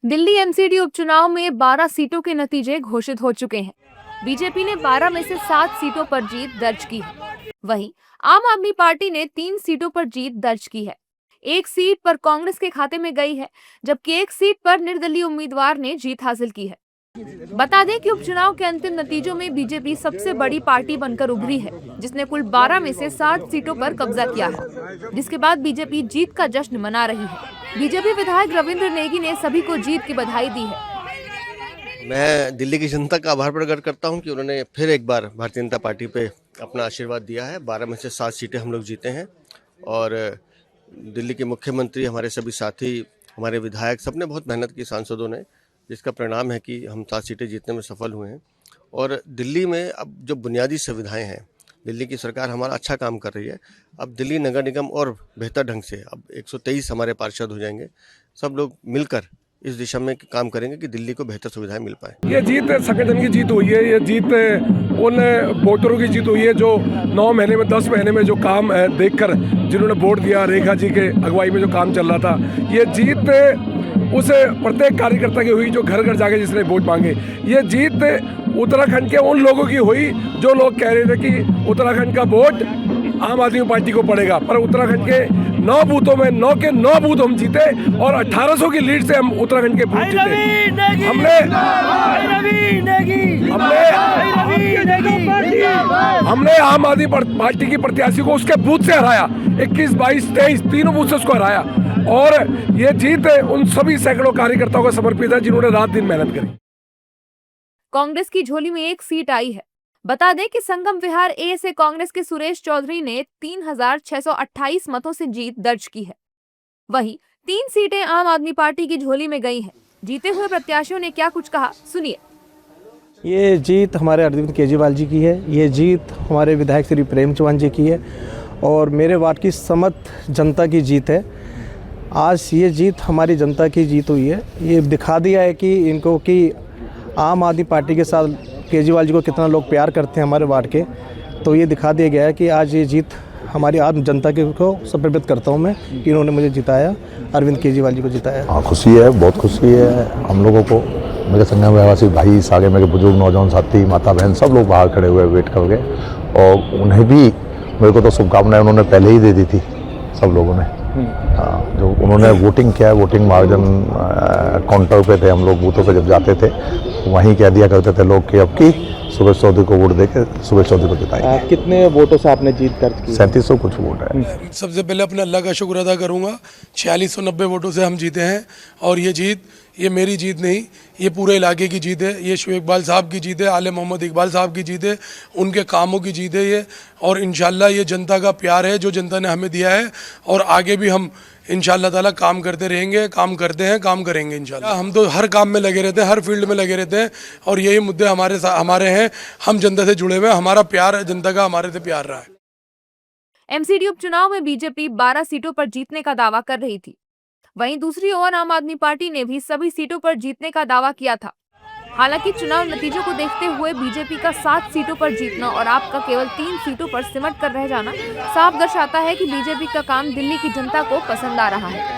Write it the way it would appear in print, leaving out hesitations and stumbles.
Delhi MCD उपचुनाव में 12 सीटों के नतीजे घोषित हो चुके हैं। बीजेपी ने 12 में से 7 सीटों पर जीत दर्ज की है। वहीं आम आदमी पार्टी ने 3 सीटों पर जीत दर्ज की है। एक सीट पर कांग्रेस के खाते में गई है, जबकि एक सीट पर निर्दलीय उम्मीदवार ने जीत हासिल की है। बता दें कि उपचुनाव के अंतिम नतीजों में बीजेपी सबसे बड़ी पार्टी बनकर उभरी है, जिसने कुल 12 में से 7 सीटों पर कब्जा किया है, जिसके बाद बीजेपी जीत का जश्न मना रही है। बीजेपी विधायक रविंद्र नेगी ने सभी को जीत की बधाई दी है। मैं दिल्ली की जनता का आभार प्रकट करता हूं कि उन्होंने फिर एक बार भारतीय जनता पार्टी पे अपना आशीर्वाद दिया है। 12 में से 7 सीटें हम लोग जीते हैं और दिल्ली के मुख्यमंत्री, हमारे सभी साथी, हमारे विधायक, सबने बहुत मेहनत की, सांसदों ने, जिसका परिणाम है कि हम 7 सीटें जीतने में सफल हुए हैं। और दिल्ली में अब जो बुनियादी सुविधाएं हैं, दिल्ली की सरकार हमारा अच्छा काम कर रही है। अब दिल्ली नगर निगम और बेहतर ढंग से, अब 123 हमारे पार्षद हो जाएंगे। सब लोग मिलकर इस दिशा में काम करेंगे कि दिल्ली को बेहतर सुविधाएं मिल पाए। ये जीत संगठन की जीत हुई है। ये जीत उन वोटरों की जीत हुई है जो 9 महीने में, 10 महीने में जो काम देखकर जिन्होंने वोट दिया, रेखा जी के अगुवाई में जो काम चल रहा था। ये जीत उस प्रत्येक कार्यकर्ता की हुई जो घर घर जाके जिसने वोट मांगे। ये जीत उत्तराखंड के उन लोगों की हुई जो लोग कह रहे थे कि उत्तराखंड का वोट आम आदमी पार्टी को पड़ेगा, पर उत्तराखंड के 9 बूथों में 9 के 9 बूथ हम जीते और 1800 की लीड से हम उत्तराखंड के बूथ जीते। हमने आम आदमी पार्टी की प्रत्याशी को उसके बूथ से हराया। 21, 22, 23 तीनों बूथ से उसको हराया और ये जीत उन सभी सैकड़ों कार्यकर्ताओं को समर्पित है जिन्होंने रात दिन मेहनत करी। कांग्रेस की झोली में एक सीट आई है। बता दें कि संगम विहार ए से कांग्रेस के सुरेश चौधरी ने 3628 मतों से जीत दर्ज की है। वहीं 3 सीटें आम आदमी पार्टी की झोली में गई हैं। जीते हुए प्रत्याशियों ने क्या कुछ कहा, सुनिए। ये जीत हमारे अरविंद केजरीवाल जी की है। ये जीत हमारे विधायक श्री प्रेम चौहान जी की है और मेरे वार्ड की समस्त जनता की जीत है। आज ये जीत हमारी जनता की जीत हुई है। ये दिखा दिया है कि इनको कि आम आदमी पार्टी के साथ केजरीवाल जी को कितना लोग प्यार करते हैं हमारे वार्ड के। तो ये दिखा दिया गया है कि आज ये जीत हमारी आम जनता के को समर्पित करता हूँ मैं कि इन्होंने मुझे जिताया, अरविंद केजरीवाल जी को जिताया। हाँ, खुशी है, बहुत खुशी है हम लोगों को। मेरे संगम रहवासी भाई, आगे मेरे बुजुर्ग नौजवान साथी, माता बहन, सब लोग बाहर खड़े हुए वेट कर गए और उन्हें भी मेरे को तो शुभकामनाएं उन्होंने पहले ही दे दी थी सब लोगों ने। जो उन्होंने वोटिंग किया है, वोटिंग मार्जिन काउंटर पे थे हम लोग, बूथों पे जब जाते थे तो वहीं कह दिया करते थे लोग कि अब की सुरेश चौधरी को वोट देके सुरेश चौधरी को जिताएंगे। कितने वोटों से आपने जीत दर्ज की? 3700 कुछ वोट है। सबसे पहले अपने अल्लाह का शुक्र अदा करूंगा। 4690 वोटों से हम जीते हैं और ये जीत, ये मेरी जीत नहीं, ये पूरे इलाके की जीत है। ये शुएब इकबाल साहब की जीत है, आले मोहम्मद इकबाल साहब की जीत है, उनके कामों की जीत है ये। और इंशाल्लाह ये जनता का प्यार है जो जनता ने हमें दिया है और आगे भी हम इंशाल्लाह ताला काम करते रहेंगे, काम करते हैं, काम करेंगे इंशाल्लाह। हम तो हर काम में लगे रहते हैं, हर फील्ड में लगे रहते हैं और यही मुद्दे हमारे हैं। हम जनता से जुड़े हुए हैं, हमारा प्यार जनता का हमारे से प्यार रहा है। एमसीडी उपचुनाव में बीजेपी 12 सीटों पर जीतने का दावा कर रही थी। वहीं दूसरी ओर आम आदमी पार्टी ने भी सभी सीटों पर जीतने का दावा किया था। हालांकि चुनाव नतीजों को देखते हुए बीजेपी का 7 सीटों पर जीतना और आपका केवल 3 सीटों पर सिमट कर रह जाना साफ दर्शाता है कि बीजेपी का काम दिल्ली की जनता को पसंद आ रहा है।